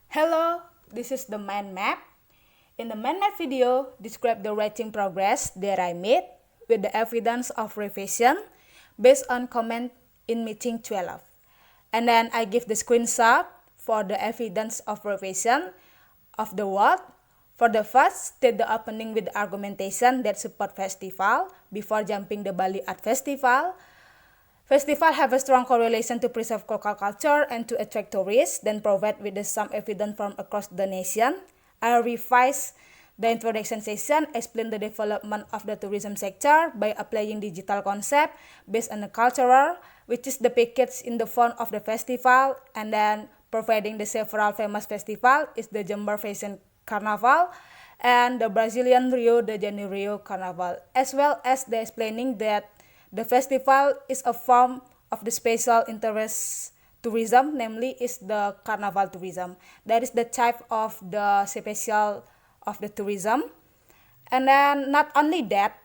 Hello, this is the mind map. In the mind map video, describe the writing progress that I made with the evidence of revision based on comment in meeting 12. And then I give the screenshot for the evidence of revision of the word. For the first, state the opening with the argumentation that support festival before jumping the Bali Art Festival. Festival have a strong correlation to preserve local culture and to attract tourists, then provide with some evidence from across the nation. I revise the introduction session, explain the development of the tourism sector by applying digital concept based on the cultural, which is the package in the front of the festival, and then providing the several famous festival is the Jember Fashion Carnival and the Brazilian Rio de Janeiro Carnival, as well as the explaining that the festival is a form of the special interest tourism, namely is the carnival tourism. That is the type of the special of the tourism. And then not only that,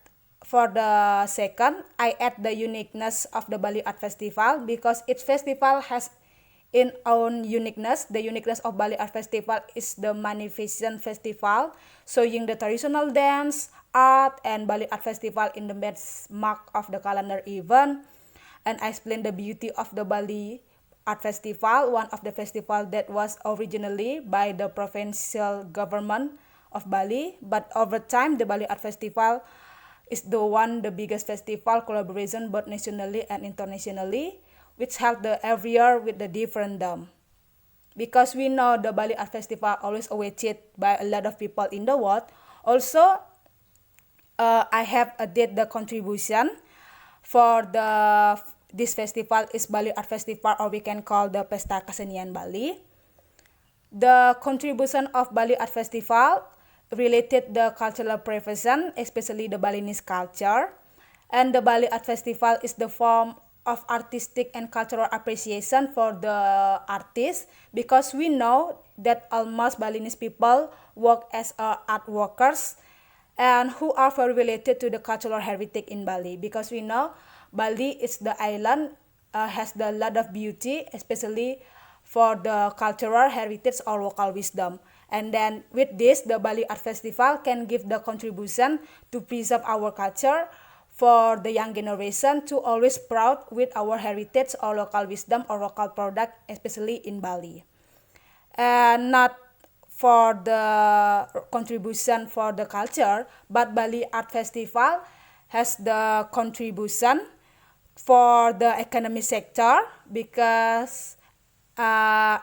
for the second, I add the uniqueness of the Bali Art Festival because each festival has in own uniqueness. The uniqueness of Bali Art Festival is the Magnificent Festival, showing the traditional dance, art, and Bali Art Festival in the best mark of the calendar event. And I explain the beauty of the Bali Art Festival, one of the festival that was originally by the provincial government of Bali, but over time the Bali Art Festival is the biggest festival collaboration both nationally and internationally, which held every year with the different dome. Because we know the Bali Art Festival always awaited by a lot of people in the world. Also, I have added the contribution for this festival is Bali Art Festival, or we can call the Pesta Kesenian Bali. The contribution of Bali Art Festival related the cultural preservation, especially the Balinese culture. And the Bali Art Festival is the form of artistic and cultural appreciation for the artists, because we know that almost Balinese people work as art workers and who are very related to the cultural heritage in Bali, because we know Bali is the island has the lot of beauty, especially for the cultural heritage or local wisdom. And then with this, the Bali Art Festival can give the contribution to preserve our culture for the young generation to always proud with our heritage or local wisdom or local product, especially in Bali. And not for the contribution for the culture, but Bali Art Festival has the contribution for the economic sector, because I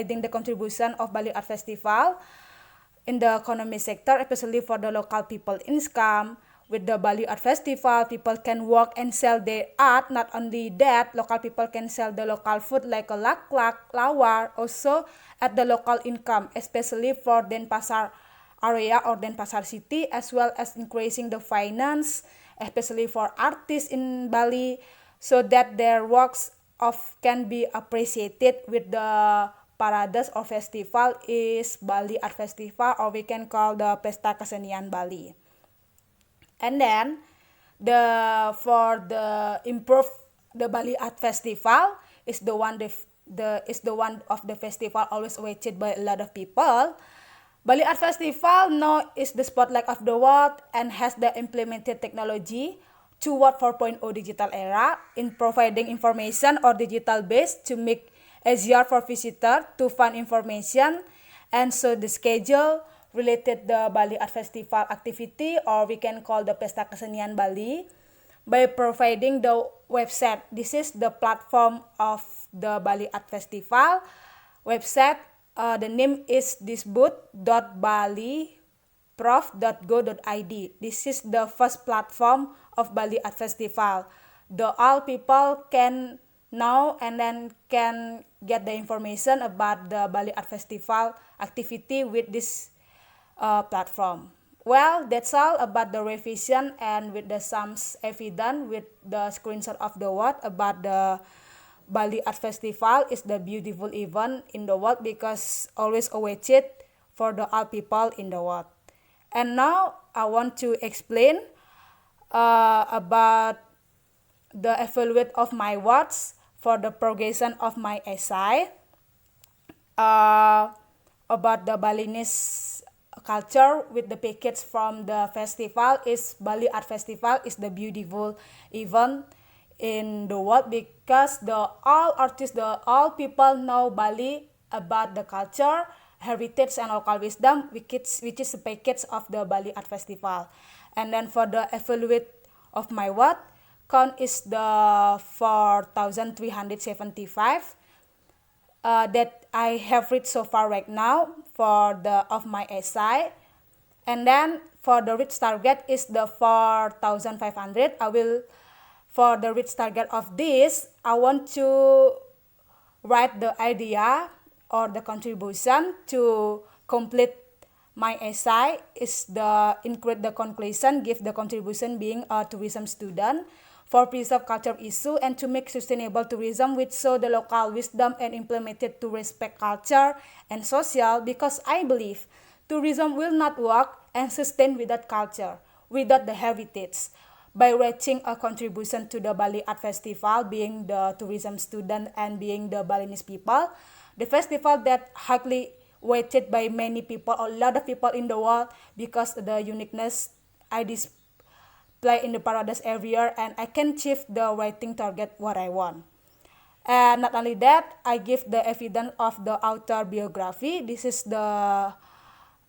think the contribution of Bali Art Festival in the economic sector, especially for the local people income. With the Bali Art Festival, people can work and sell their art. Not only that, local people can sell the local food like a laklak, lawar, also at the local income, especially for Denpasar area or Denpasar city, as well as increasing the finance, especially for artists in Bali, so that their works can be appreciated with the parades or festival is Bali Art Festival, or we can call the Pesta Kesenian Bali. And then for the improve the Bali Art Festival is the one of the festival always awaited by a lot of people. Bali Art Festival now is the spotlight of the world and has the implemented technology toward 4.0 digital era in providing information or digital base to make easier for visitor to find information, and so the schedule related the Bali Art Festival activity, or we can call the Pesta Kesenian Bali, by providing the website. This is the platform of the Bali Art Festival website. The name is thisboot.baliprof.go.id. This is the first platform of Bali Art Festival. All people can know and then can get the information about the Bali Art Festival activity with this platform. Well, that's all about the revision and with the some evidence with the screenshot of the word about the Bali Art Festival is the beautiful event in the world, because always awaited for the all people in the world. And now I want to explain about the evaluate of my words for the progression of my essay. about the Balinese culture with the package from the festival is Bali Art Festival is the beautiful event in the world because the all artists, the all people know Bali about the culture, heritage and local wisdom, which is the package of the Bali Art Festival. And then for the evaluate of my work, count is the 4,375 that I have read so far right now for the of my essay. And then for the reach target is the 4,500. I will for the reach target of this, I want to write the idea or the contribution to complete my essay is the include the conclusion, give the contribution being a tourism student for preserve culture issue and to make sustainable tourism which show the local wisdom and implemented to respect culture and social, because I believe tourism will not work and sustain without culture, without the heritage. By writing a contribution to the Bali Art Festival, being the tourism student and being the Balinese people, the festival that highly weighted by many people, a lot of people in the world, because the uniqueness I display in the paradise every year, and I can achieve the writing target what I want. And not only that, I give the evidence of the author biography. This is the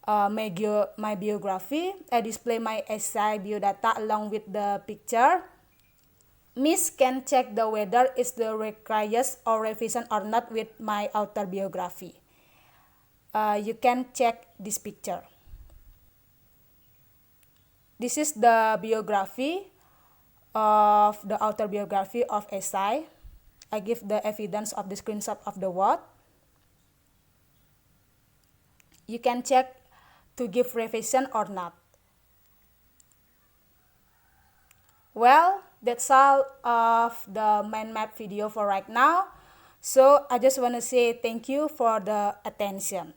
my biography. I display my essay biodata along with the picture. Miss can check the whether is the requires or revision or not with my author biography. You can check this picture. This is the biography of the author biography of essay. I give the evidence of the screenshot of the word. You can check to give revision or not. Well, that's all of the mind map video for right now. So I just want to say thank you for the attention.